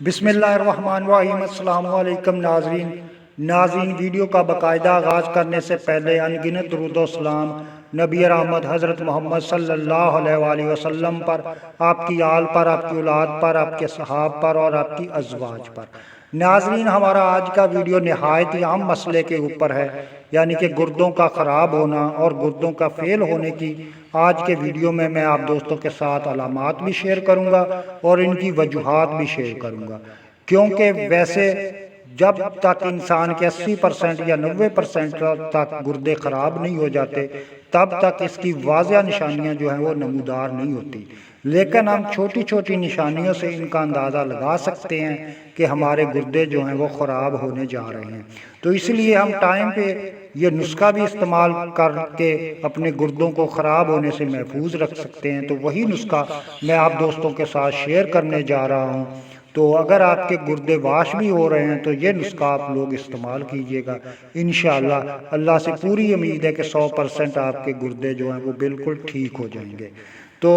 بسم اللہ الرحمن الرحیم۔ السلام علیکم ناظرین ویڈیو کا باقاعدہ آغاز کرنے سے پہلے انگنت درود و سلام نبی رحمت حضرت محمد صلی اللہ علیہ وآلہ وسلم پر، آپ کی آل پر، آپ کی اولاد پر، آپ کے صحاب پر اور آپ کی ازواج پر۔ ناظرین، ہمارا آج کا ویڈیو نہایت ہی اہم مسئلے کے اوپر ہے، یعنی کہ گردوں کا خراب ہونا اور گردوں کا فیل ہونے کی۔ آج کے ویڈیو میں آپ دوستوں کے ساتھ علامات بھی شیئر کروں گا اور ان کی وجوہات بھی شیئر کروں گا، کیونکہ ویسے جب تک انسان کے 80% یا 90% تک گردے خراب نہیں ہو جاتے تب تک اس کی واضح نشانیاں جو ہیں وہ نمودار نہیں ہوتی، لیکن ہم چھوٹی چھوٹی نشانیوں سے ان کا اندازہ لگا سکتے ہیں کہ ہمارے گردے جو ہیں وہ خراب ہونے جا رہے ہیں۔ تو اس لیے ہم ٹائم پہ یہ نسخہ بھی استعمال کر کے اپنے گردوں کو خراب ہونے سے محفوظ رکھ سکتے ہیں۔ تو وہی نسخہ میں آپ دوستوں کے ساتھ شیئر کرنے جا رہا ہوں۔ تو اگر آپ کے گردے واش بھی ہو رہے ہیں تو یہ نسخہ آپ لوگ استعمال کیجئے گا، انشاءاللہ اللہ سے پوری امید ہے کہ 100% آپ کے گردے جو ہیں وہ بالکل ٹھیک ہو جائیں گے۔ تو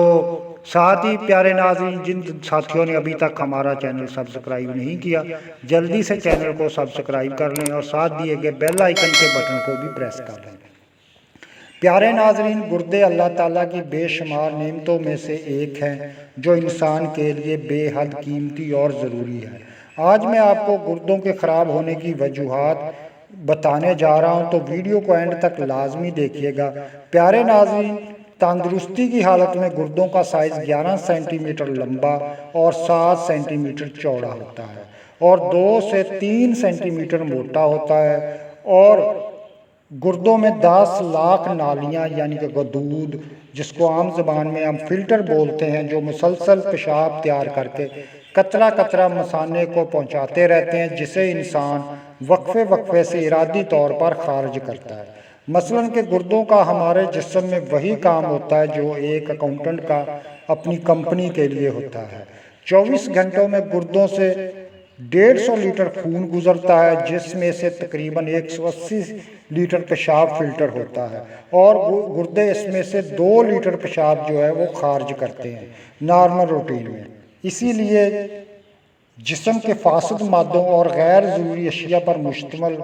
ساتھ ہی پیارے ناظرین، جن ساتھیوں نے ابھی تک ہمارا چینل سبسکرائب نہیں کیا، جلدی سے چینل کو سبسکرائب کر لیں اور ساتھ دیے گئے بیل آئیکن کے بٹن کو بھی پریس کر لیں۔ پیارے ناظرین، گردے اللہ تعالیٰ کی بے شمار نعمتوں میں سے ایک ہیں جو انسان کے لیے بے حد قیمتی اور ضروری ہے۔ آج میں آپ کو گردوں کے خراب ہونے کی وجوہات بتانے جا رہا ہوں، تو ویڈیو کو اینڈ تک لازمی دیکھیے گا۔ پیارے ناظرین، تندرستی کی حالت میں گردوں کا سائز 11 سینٹی میٹر لمبا اور 7 سینٹی میٹر چوڑا ہوتا ہے اور 2 سے 3 سینٹی میٹر موٹا ہوتا ہے، اور گردوں میں 10 لاکھ نالیاں یعنی کہ غدود، جس کو عام زبان میں ہم فلٹر بولتے ہیں، جو مسلسل پیشاب تیار کر کے قطرہ قطرہ مثانے کو پہنچاتے رہتے ہیں، جسے انسان وقفے وقفے سے ارادی طور پر خارج کرتا ہے۔ مثلاً کہ گردوں کا ہمارے جسم میں وہی کام ہوتا ہے جو ایک اکاؤنٹنٹ کا اپنی کمپنی کے لیے ہوتا ہے۔ 24 گھنٹوں میں گردوں سے 150 لیٹر خون گزرتا ہے، جس میں سے تقریباً 180 لیٹر پیشاب فلٹر ہوتا ہے، اور گردے اس میں سے 2 لیٹر پیشاب جو ہے وہ خارج کرتے ہیں نارمل روٹین میں۔ اسی لیے جسم کے فاسد مادوں اور غیر ضروری اشیاء پر مشتمل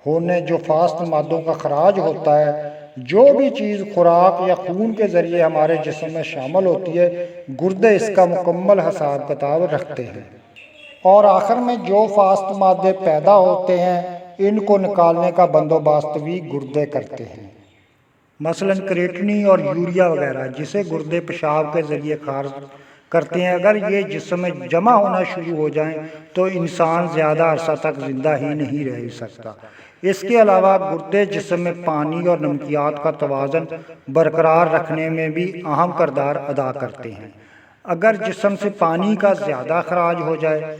ہونے جو فاسد مادوں کا خراج ہوتا ہے، جو بھی چیز خوراک یا خون کے ذریعے ہمارے جسم میں شامل ہوتی ہے، گردے اس کا مکمل حساب کتاب رکھتے ہیں، اور آخر میں جو فاسد مادے پیدا ہوتے ہیں ان کو نکالنے کا بندوبست بھی گردے کرتے ہیں، مثلاً کریٹنی اور یوریا وغیرہ، جسے گردے پیشاب کے ذریعے خارج کرتے ہیں۔ اگر یہ جسم میں جمع ہونا شروع ہو جائیں تو انسان زیادہ عرصہ تک زندہ ہی نہیں رہ سکتا۔ اس کے علاوہ گردے جسم میں پانی اور نمکیات کا توازن برقرار رکھنے میں بھی اہم کردار ادا کرتے ہیں۔ اگر جسم سے پانی کا زیادہ خراج ہو جائے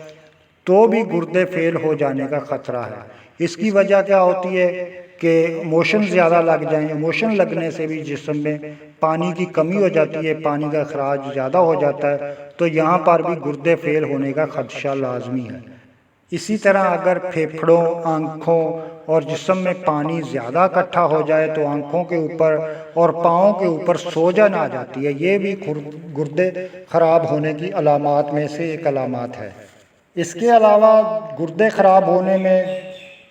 تو بھی گردے فیل ہو جانے کا خطرہ ہے۔ اس کی وجہ کیا ہوتی ہے کہ موشن زیادہ لگ جائیں۔ موشن لگنے سے بھی جسم میں پانی کی کمی ہو جاتی ہے، پانی کا اخراج زیادہ ہو جاتا ہے، تو یہاں پر بھی گردے فیل ہونے کا خدشہ لازمی ہے۔ اسی طرح اگر پھیپھڑوں، آنکھوں اور جسم میں پانی زیادہ اکٹھا ہو جائے تو آنکھوں کے اوپر اور پاؤں کے اوپر سوجن آ جاتی ہے، یہ بھی گردے خراب ہونے کی علامات میں سے ایک علامات ہے۔ اس کے علاوہ گردے خراب ہونے میں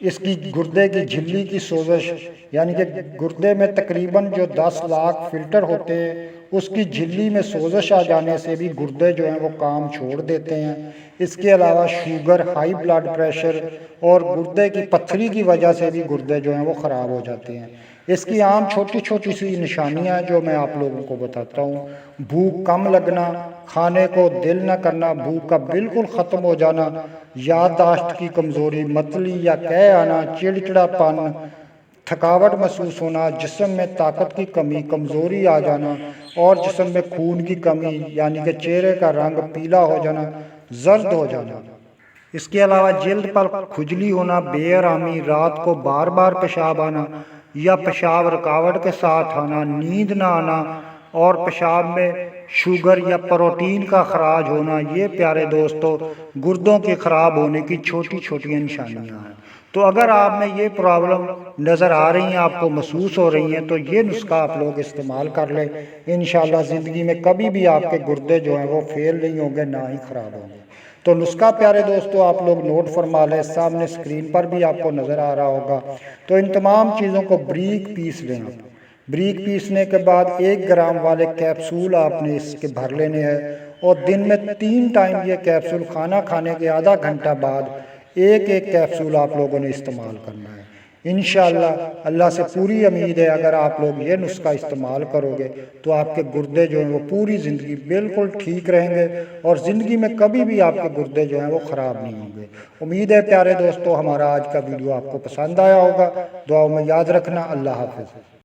اس کی گردے کی جھلی کی سوزش، یعنی کہ گردے میں تقریباً جو 10 لاکھ فلٹر ہوتے ہیں اس کی جھلی میں سوزش آ جانے سے بھی گردے جو ہیں وہ کام چھوڑ دیتے ہیں۔ اس کے علاوہ شوگر، ہائی بلڈ پریشر اور گردے کی پتھری کی وجہ سے بھی گردے جو ہیں وہ خراب ہو جاتے ہیں۔ اس کی عام چھوٹی چھوٹی سی نشانیاں جو میں آپ لوگوں کو بتاتا ہوں: بھوک کم لگنا، کھانے کو دل نہ کرنا، بھوک کا بالکل ختم ہو جانا، یادداشت کی کمزوری، متلی یا قے آنا، چڑچڑا پن، تھکاوٹ محسوس ہونا، جسم میں طاقت کی کمی، کمزوری آ جانا، اور جسم میں خون کی کمی، یعنی کہ چہرے کا رنگ پیلا ہو جانا، زرد ہو جانا۔ اس کے علاوہ جلد پر کھجلی ہونا، بے آرامی، رات کو بار بار پیشاب آنا یا پیشاب رکاوٹ کے ساتھ آنا، نیند نہ آنا، اور پیشاب میں شوگر یا پروٹین کا خراج ہونا، یہ پیارے دوستو گردوں کے خراب ہونے کی چھوٹی چھوٹی نشانیاں ہیں۔ تو اگر آپ میں یہ پرابلم نظر آ رہی ہیں، آپ کو محسوس ہو رہی ہیں، تو یہ نسخہ آپ لوگ استعمال کر لیں، انشاءاللہ زندگی میں کبھی بھی آپ کے گردے جو ہیں وہ فیل نہیں ہوں گے، نہ ہی خراب ہوں گے۔ تو نسخہ پیارے دوستو آپ لوگ نوٹ فرما لیں، سامنے اسکرین پر بھی آپ کو نظر آ رہا ہوگا۔ تو ان تمام چیزوں کو بریک پیس لیں آپ۔ بریک پیسنے کے بعد 1 گرام والے کیپسول آپ نے اس کے بھر لینے ہیں، اور دن میں 3 ٹائم یہ کیپسول کھانا کھانے کے آدھا گھنٹہ بعد ایک کیپسول آپ لوگوں نے استعمال کرنا ہے۔ انشاءاللہ اللہ سے پوری امید ہے اگر آپ لوگ یہ نسخہ استعمال کرو گے تو آپ کے گردے جو ہیں وہ پوری زندگی بالکل ٹھیک رہیں گے، اور زندگی میں کبھی بھی آپ کے گردے جو ہیں وہ خراب نہیں ہوں گے۔ امید ہے پیارے دوستو ہمارا آج کا ویڈیو آپ کو پسند آیا ہوگا۔ دعاؤں میں یاد رکھنا۔ اللہ حافظ۔